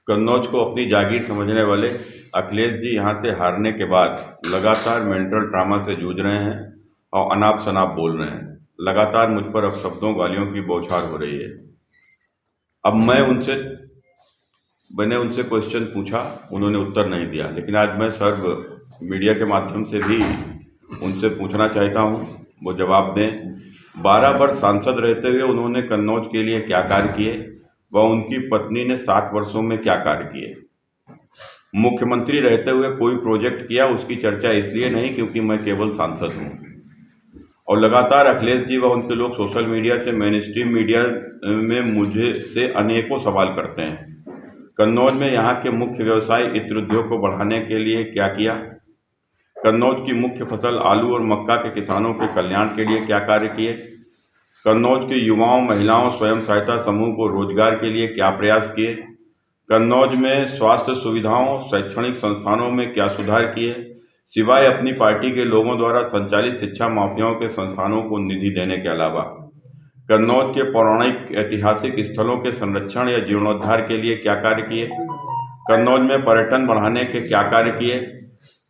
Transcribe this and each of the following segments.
कन्नौज को अपनी जागीर समझने वाले अखिलेश जी यहां से हारने के बाद लगातार मेंटल ट्रामा से जूझ रहे हैं और अनाप शनाप बोल रहे हैं। लगातार मुझ पर अब शब्दों गालियों की बौछार हो रही है। अब मैंने उनसे क्वेश्चन पूछा, उन्होंने उत्तर नहीं दिया, लेकिन आज मैं सर्व मीडिया के माध्यम से भी उनसे पूछना चाहता हूं, वो जवाब दें। 12 वर्ष सांसद रहते हुए उन्होंने कन्नौज के लिए क्या कार्य किए व उनकी पत्नी ने 60 वर्षों में क्या कार्य किए। मुख्यमंत्री रहते हुए कोई प्रोजेक्ट किया, उसकी चर्चा इसलिए नहीं क्योंकि मैं केवल सांसद हूं। और लगातार अखिलेश जी व उनके लोग सोशल मीडिया से मेन स्ट्रीम मीडिया में मुझे से अनेकों सवाल करते हैं। कन्नौज में यहाँ के मुख्य व्यवसाय इत्र उद्योग को बढ़ाने के लिए क्या किया? कन्नौज की मुख्य फसल आलू और मक्का के किसानों के कल्याण के लिए क्या कार्य किए? कन्नौज के युवाओं, महिलाओं, स्वयं सहायता समूह को रोजगार के लिए क्या प्रयास किए? कन्नौज में स्वास्थ्य सुविधाओं, शैक्षणिक संस्थानों में क्या सुधार किए, सिवाय अपनी पार्टी के लोगों द्वारा संचालित शिक्षा माफियाओं के संस्थानों को निधि देने के अलावा? कन्नौज के पौराणिक ऐतिहासिक स्थलों के संरक्षण या जीर्णोद्धार के लिए क्या कार्य किए? कन्नौज में पर्यटन बढ़ाने के क्या कार्य किए?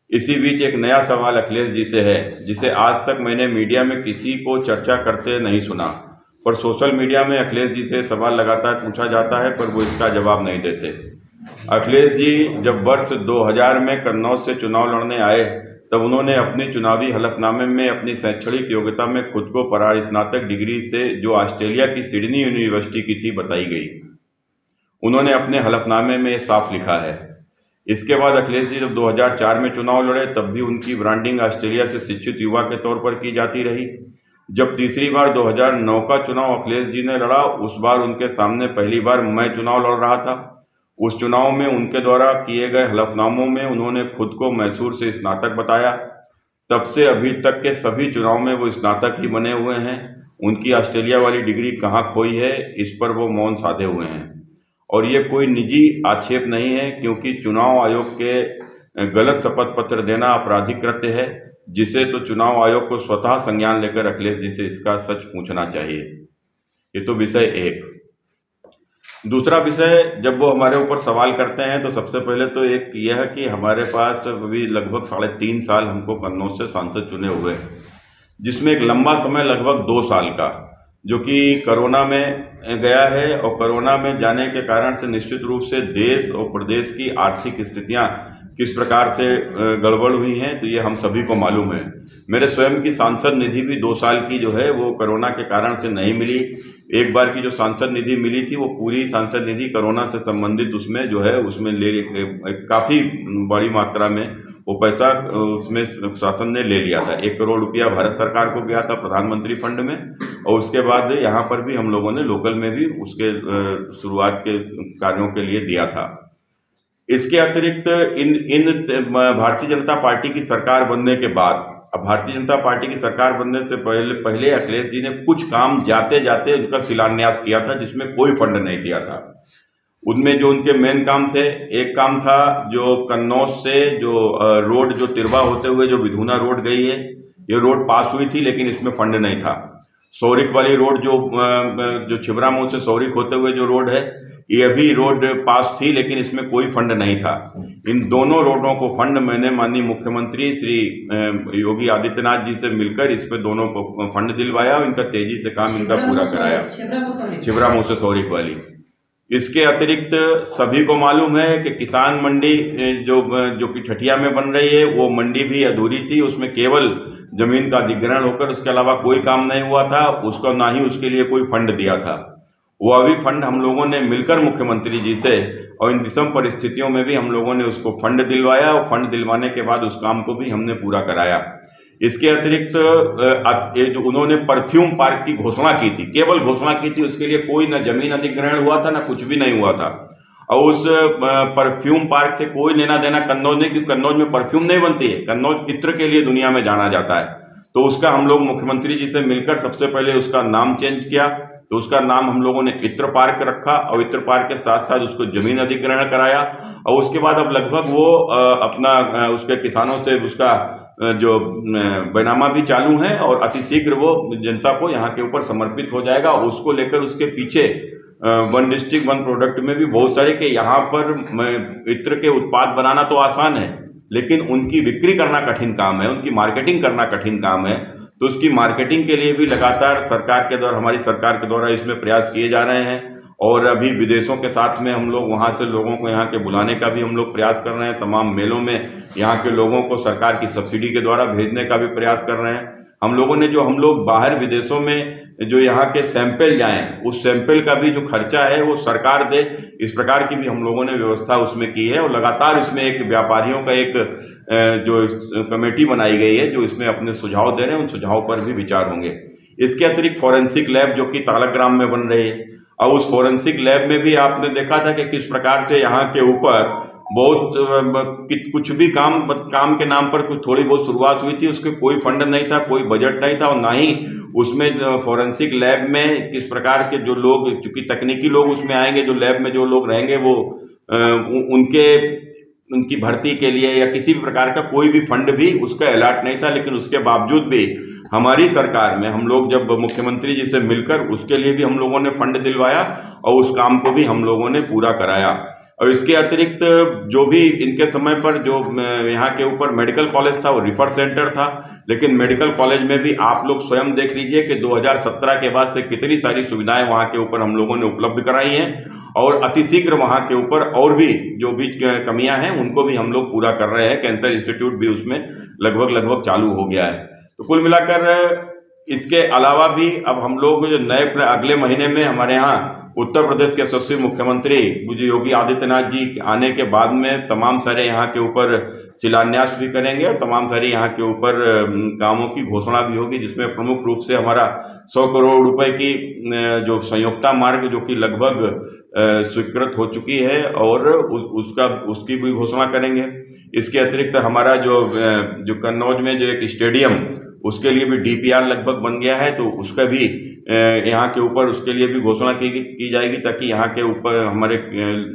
इसी बीच एक नया सवाल अखिलेश जी से है, जिसे आज तक मैंने मीडिया में किसी को चर्चा करते नहीं सुना, पर सोशल मीडिया में अखिलेश जी से सवाल लगातार पूछा जाता है, पर वो इसका जवाब नहीं देते। अखिलेश जी जब वर्ष 2000 में कन्नौज से चुनाव लड़ने आए, तब उन्होंने अपनी चुनावी हलफनामे में अपनी शैक्षणिक योग्यता में खुद को परास्नातक डिग्री से जो ऑस्ट्रेलिया की सिडनी यूनिवर्सिटी की थी बताई गई। उन्होंने अपने हलफनामे में साफ लिखा है। इसके बाद अखिलेश जी जब 2004 में चुनाव लड़े, तब भी उनकी ब्रांडिंग ऑस्ट्रेलिया से शिक्षित युवा के तौर पर की जाती रही। जब तीसरी बार 2009 का चुनाव अखिलेश जी ने लड़ा, उस बार उनके सामने पहली बार मैं चुनाव लड़ रहा था। उस चुनाव में उनके द्वारा किए गए हलफनामों में उन्होंने खुद को मैसूर से स्नातक बताया। तब से अभी तक के सभी चुनाव में वो स्नातक ही बने हुए हैं। उनकी ऑस्ट्रेलिया वाली डिग्री कहाँ खोई है, इस पर वो मौन साधे हुए हैं। और ये कोई निजी आक्षेप नहीं है, क्योंकि चुनाव आयोग के गलत शपथ पत्र देना आपराधिक कृत्य है, जिसे तो चुनाव आयोग को स्वतः संज्ञान लेकर अखिलेश जी से इसका सच पूछना चाहिए। ये तो विषय एक। दूसरा विषय, जब वो हमारे ऊपर सवाल करते हैं तो सबसे पहले तो एक यह है कि हमारे पास अभी लगभग 3.5 साल हमको कन्नौज से सांसद चुने हुए, जिसमें एक लंबा समय लगभग 2 साल का जो कि कोरोना में गया है। और कोरोना में जाने के कारण से निश्चित रूप से देश और प्रदेश की आर्थिक स्थितियां किस प्रकार से गड़बड़ हुई हैं, तो ये हम सभी को मालूम है। मेरे स्वयं की सांसद निधि भी 2 साल की जो है वो कोरोना के कारण से नहीं मिली। एक बार की जो सांसद निधि मिली थी, वो पूरी सांसद निधि कोरोना से संबंधित उसमें जो है उसमें काफी बड़ी मात्रा में वो पैसा उसमें शासन ने ले लिया था। 1 करोड़ रुपया भारत सरकार को गया था प्रधानमंत्री फंड में, और उसके बाद यहाँ पर भी हम लोगों ने लोकल में भी उसके शुरुआत के कार्यों के लिए दिया था। इसके अतिरिक्त इन भारतीय जनता पार्टी की सरकार बनने के बाद, अब भारतीय जनता पार्टी की सरकार बनने से पहले अखिलेश जी ने कुछ काम जाते जाते उनका शिलान्यास किया था, जिसमें कोई फंड नहीं दिया था। उनमें जो उनके मेन काम थे, एक काम था जो कन्नौज से जो रोड जो तिरवा होते हुए जो विधुना रोड गई है, ये रोड पास हुई थी, लेकिन इसमें फंड नहीं था। सौरिक वाली रोड जो छिबरा मुंह से सौरिक होते हुए जो रोड है, ये भी रोड पास थी, लेकिन इसमें कोई फंड नहीं था। इन दोनों रोडों को फंड मैंने माननीय मुख्यमंत्री श्री योगी आदित्यनाथ जी से मिलकर इस पे दोनों को फंड दिलवाया और इनका तेजी से काम इनका पूरा कराया, छिबरा मुंह से सौरिक वाली। इसके अतिरिक्त सभी को मालूम है कि किसान मंडी जो कि ठठिया में बन रही है, वो मंडी भी अधूरी थी। उसमें केवल जमीन का अधिग्रहण होकर उसके अलावा कोई काम नहीं हुआ था, उसका ना ही उसके लिए कोई फंड दिया था। वो अभी फंड हम लोगों ने मिलकर मुख्यमंत्री जी से, और इन विषम परिस्थितियों में भी हम लोगों ने उसको फंड दिलवाया, और फंड दिलवाने के बाद उस काम को भी हमने पूरा कराया। इसके अतिरिक्त जो उन्होंने परफ्यूम पार्क की घोषणा की थी, केवल घोषणा की थी, उसके लिए कोई न जमीन अधिग्रहण हुआ था, ना कुछ भी नहीं हुआ था। और उस परफ्यूम पार्क से कोई लेना देना कन्नौज नहीं, क्योंकि कन्नौज में परफ्यूम नहीं बनती है। कन्नौज इत्र के लिए दुनिया में जाना जाता है। तो उसका हम लोग मुख्यमंत्री जी से मिलकर सबसे पहले उसका नाम चेंज किया, तो उसका नाम हम लोगों ने इत्र पार्क रखा, और इत्र पार्क के साथ साथ उसको जमीन अधिग्रहण कराया। और उसके बाद अब लगभग वो अपना उसके किसानों से उसका जो बैनामा भी चालू है, और अतिशीघ्र वो जनता को यहाँ के ऊपर समर्पित हो जाएगा। उसको लेकर उसके पीछे वन डिस्ट्रिक्ट वन प्रोडक्ट में भी बहुत सारे कि यहाँ पर इत्र के उत्पाद बनाना तो आसान है, लेकिन उनकी बिक्री करना कठिन काम है, उनकी मार्केटिंग करना कठिन काम है। तो उसकी मार्केटिंग के लिए भी लगातार सरकार के द्वारा, हमारी सरकार के द्वारा इसमें प्रयास किए जा रहे हैं। और अभी विदेशों के साथ में हम लोग वहाँ से लोगों को यहाँ के बुलाने का भी हम लोग प्रयास कर रहे हैं। तमाम मेलों में यहाँ के लोगों को सरकार की सब्सिडी के द्वारा भेजने का भी प्रयास कर रहे हैं। हम लोगों ने हम लोग बाहर विदेशों में जो यहाँ के सैंपल जाएं, उस सैंपल का भी जो खर्चा है वो सरकार दे, इस प्रकार की भी हम लोगों ने व्यवस्था उसमें की है। और लगातार इसमें एक व्यापारियों का एक जो कमेटी बनाई गई है जो इसमें अपने सुझाव दे रहे हैं, उन सुझाव पर भी विचार होंगे। इसके अतिरिक्त फॉरेंसिक लैब जो कि तालग्राम में बन रही है, और उस फॉरेंसिक लैब में भी आपने देखा था कि किस प्रकार से यहाँ के ऊपर बहुत कुछ भी काम के नाम पर कुछ थोड़ी बहुत शुरुआत हुई थी, उसके कोई फंड नहीं था, कोई बजट नहीं था, और ना ही उसमें फॉरेंसिक लैब में किस प्रकार के जो लोग, चूंकि तकनीकी लोग उसमें आएंगे, जो लैब में जो लोग रहेंगे वो उनकी भर्ती के लिए या किसी भी प्रकार का कोई भी फंड भी उसका अलॉट नहीं था। लेकिन उसके बावजूद भी हमारी सरकार में हम लोग जब मुख्यमंत्री जी से मिलकर उसके लिए भी हम लोगों ने फंड दिलवाया और उस काम को भी हम लोगों ने पूरा कराया। और इसके अतिरिक्त जो भी इनके समय पर जो यहाँ के ऊपर मेडिकल कॉलेज था वो रिफर सेंटर था, लेकिन मेडिकल कॉलेज में भी आप लोग स्वयं देख लीजिए कि 2017 के बाद से कितनी सारी सुविधाएं वहाँ के ऊपर हम लोगों ने उपलब्ध कराई हैं। और अतिशीघ्र वहाँ के ऊपर और भी जो भी कमियां हैं उनको भी हम लोग पूरा कर रहे हैं। कैंसर इंस्टीट्यूट भी उसमें लगभग चालू हो गया है। तो कुल मिलाकर इसके अलावा भी अब हम लोग जो नए अगले महीने में हमारे यहाँ उत्तर प्रदेश के यशस्वी मुख्यमंत्री योगी आदित्यनाथ जी आने के बाद में तमाम सारे यहाँ के ऊपर शिलान्यास भी करेंगे और तमाम सारे यहाँ के ऊपर कामों की घोषणा भी होगी, जिसमें प्रमुख रूप से हमारा 100 करोड़ रुपए की जो संयुक्ता मार्ग जो कि लगभग स्वीकृत हो चुकी है और उसकी भी घोषणा करेंगे। इसके अतिरिक्त हमारा जो कन्नौज में जो एक स्टेडियम, उसके लिए भी DPR लगभग बन गया है, तो उसका भी यहाँ के ऊपर उसके लिए भी घोषणा की जाएगी, ताकि यहाँ के ऊपर हमारे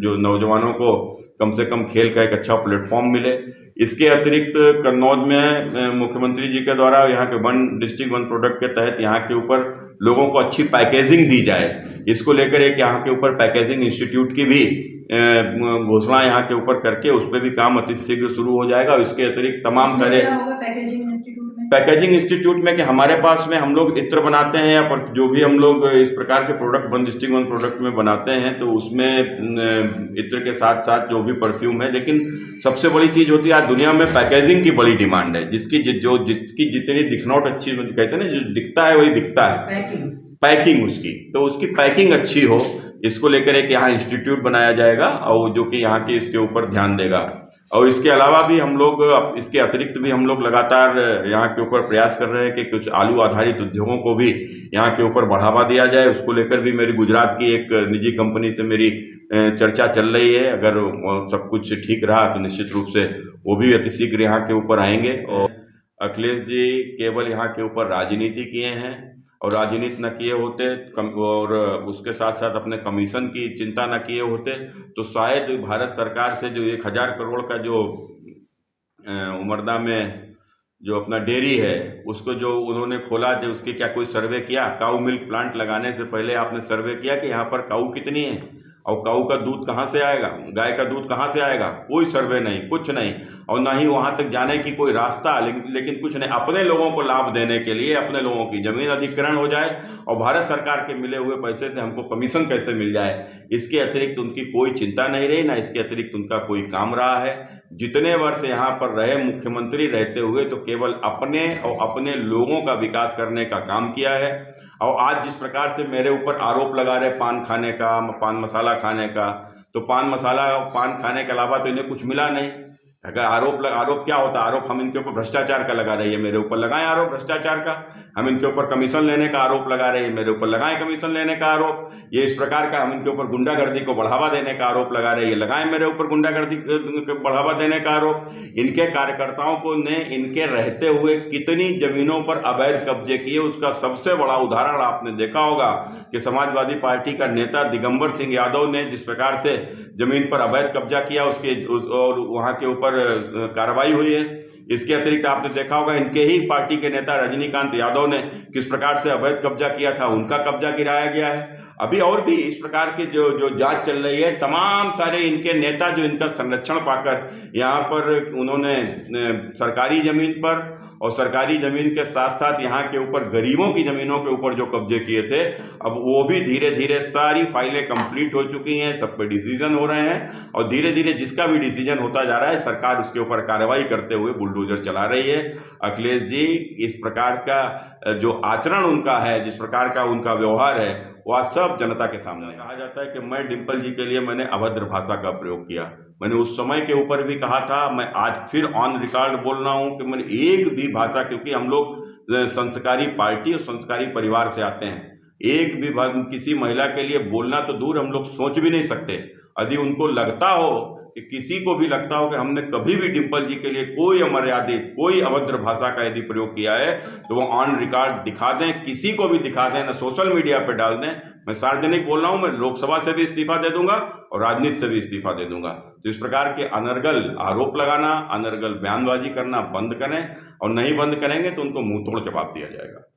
जो नौजवानों को कम से कम खेल का एक अच्छा प्लेटफॉर्म मिले। इसके अतिरिक्त कन्नौज में मुख्यमंत्री जी के द्वारा यहाँ के वन डिस्ट्रिक्ट वन प्रोडक्ट के तहत यहाँ के ऊपर लोगों को अच्छी पैकेजिंग दी जाए, इसको लेकर एक यहाँ के ऊपर पैकेजिंग इंस्टीट्यूट की भी घोषणा यहाँ के ऊपर करके उस पर भी काम अति शीघ्र शुरू हो जाएगा। इसके अतिरिक्त तमाम सारे पैकेजिंग इंस्टीट्यूट में कि हमारे पास में हम लोग इत्र बनाते हैं या पर जो भी हम लोग इस प्रकार के product one district one product में बनाते हैं, तो उसमें इत्र के साथ साथ जो भी परफ्यूम है, लेकिन सबसे बड़ी चीज होती है आज दुनिया में पैकेजिंग की बड़ी डिमांड है, जिसकी जितनी दिखनौट अच्छी, कहते हैं ना, जो दिखता है वही बिकता है, पैकिंग उसकी, तो उसकी पैकिंग अच्छी हो, इसको लेकर एक यहाँ इंस्टीट्यूट बनाया जाएगा और जो कि यहाँ के इसके ऊपर ध्यान देगा। और इसके अलावा भी हम लोग, इसके अतिरिक्त भी हम लोग लगातार यहाँ के ऊपर प्रयास कर रहे हैं कि कुछ आलू आधारित उद्योगों को भी यहाँ के ऊपर बढ़ावा दिया जाए। उसको लेकर भी मेरी गुजरात की एक निजी कंपनी से मेरी चर्चा चल रही है। अगर सब कुछ ठीक रहा तो निश्चित रूप से वो भी अतिशीघ्र यहाँ के ऊपर आएंगे। और अखिलेश जी केवल यहाँ के ऊपर राजनीति किए हैं, और राजनीति न किए होते और उसके साथ साथ अपने कमीशन की चिंता न किए होते तो शायद भारत सरकार से जो 1000 करोड़ का जो उमरदा में जो अपना डेयरी है उसको जो उन्होंने खोला, जो उसकी क्या कोई सर्वे किया? काऊ मिल्क प्लांट लगाने से पहले आपने सर्वे किया कि यहाँ पर काऊ कितनी है और काऊ का दूध कहाँ से आएगा, गाय का दूध कहाँ से आएगा? कोई सर्वे नहीं, कुछ नहीं, और ना ही वहाँ तक जाने की कोई रास्ता, लेकिन कुछ नहीं। अपने लोगों को लाभ देने के लिए अपने लोगों की जमीन अधिग्रहण हो जाए और भारत सरकार के मिले हुए पैसे से हमको कमीशन कैसे मिल जाए, इसके अतिरिक्त उनकी कोई चिंता नहीं रही, ना इसके अतिरिक्त उनका कोई काम रहा है। जितने वर्ष यहाँ पर रहे मुख्यमंत्री रहते हुए तो केवल अपने और अपने लोगों का विकास करने का काम किया है। और आज जिस प्रकार से मेरे ऊपर आरोप लगा रहे पान खाने का, पान मसाला खाने का, तो पान मसाला और पान खाने के अलावा तो इन्हें कुछ मिला नहीं। अगर आरोप क्या होता है? आरोप हम इनके ऊपर भ्रष्टाचार का लगा रही है, मेरे ऊपर लगाएं आरोप भ्रष्टाचार का। हम इनके ऊपर कमीशन लेने का आरोप लगा रहे हैं, मेरे ऊपर लगाएं कमीशन लेने का आरोप। ये इस प्रकार का हम इनके ऊपर गुंडागर्दी को बढ़ावा देने का आरोप लगा रहे हैं, लगाएं मेरे ऊपर गुंडागर्दी को बढ़ावा देने का आरोप। इनके कार्यकर्ताओं को ने इनके रहते हुए कितनी जमीनों पर अवैध कब्जे किए, उसका सबसे बड़ा उदाहरण आपने देखा होगा कि समाजवादी पार्टी का नेता दिगंबर सिंह यादव ने जिस प्रकार से जमीन पर अवैध कब्जा किया और वहाँ के ऊपर कार्रवाई हुई है। इसके अतिरिक्त आपने देखा होगा इनके ही पार्टी के नेता रजनीकांत यादव ने किस प्रकार से अवैध कब्जा किया था, उनका कब्जा गिराया गया है। अभी और भी इस प्रकार की जो जो जांच चल रही है, तमाम सारे इनके नेता जो इनका संरक्षण पाकर यहाँ पर उन्होंने सरकारी जमीन पर और सरकारी जमीन के साथ साथ यहाँ के ऊपर गरीबों की जमीनों के ऊपर जो कब्जे किए थे, अब वो भी धीरे धीरे सारी फाइलें कंप्लीट हो चुकी हैं, सब पे डिसीजन हो रहे हैं और धीरे धीरे जिसका भी डिसीजन होता जा रहा है सरकार उसके ऊपर कार्रवाई करते हुए बुलडोजर चला रही है। अखिलेश जी, इस प्रकार का जो आचरण उनका है, जिस प्रकार का उनका व्यवहार है, वह सब जनता के सामने कहा जाता है कि मैं डिंपल जी के लिए मैंने अभद्र भाषा का प्रयोग किया। मैंने उस समय के ऊपर भी कहा था, मैं आज फिर ऑन रिकॉर्ड बोल रहा हूं कि मैंने एक भी भाषा, क्योंकि हम लोग संस्कारी पार्टी और संस्कारी परिवार से आते हैं, एक भी किसी महिला के लिए बोलना तो दूर हम लोग सोच भी नहीं सकते। यदि उनको लगता हो कि किसी को भी लगता हो कि हमने कभी भी डिंपल जी के लिए कोई अमर्यादित, कोई अभद्र भाषा का यदि प्रयोग किया है तो वो ऑन रिकॉर्ड दिखा दें, किसी को भी दिखा दें, ना सोशल मीडिया पे डाल दें। मैं सार्वजनिक बोल रहा हूं, मैं लोकसभा से भी इस्तीफा दे दूंगा और राजनीति से भी इस्तीफा दे दूंगा। तो इस प्रकार के अनर्गल आरोप लगाना, अनर्गल बयानबाजी करना बंद करें और नहीं बंद करेंगे तो उनको मुंह तोड़ जवाब दिया जाएगा।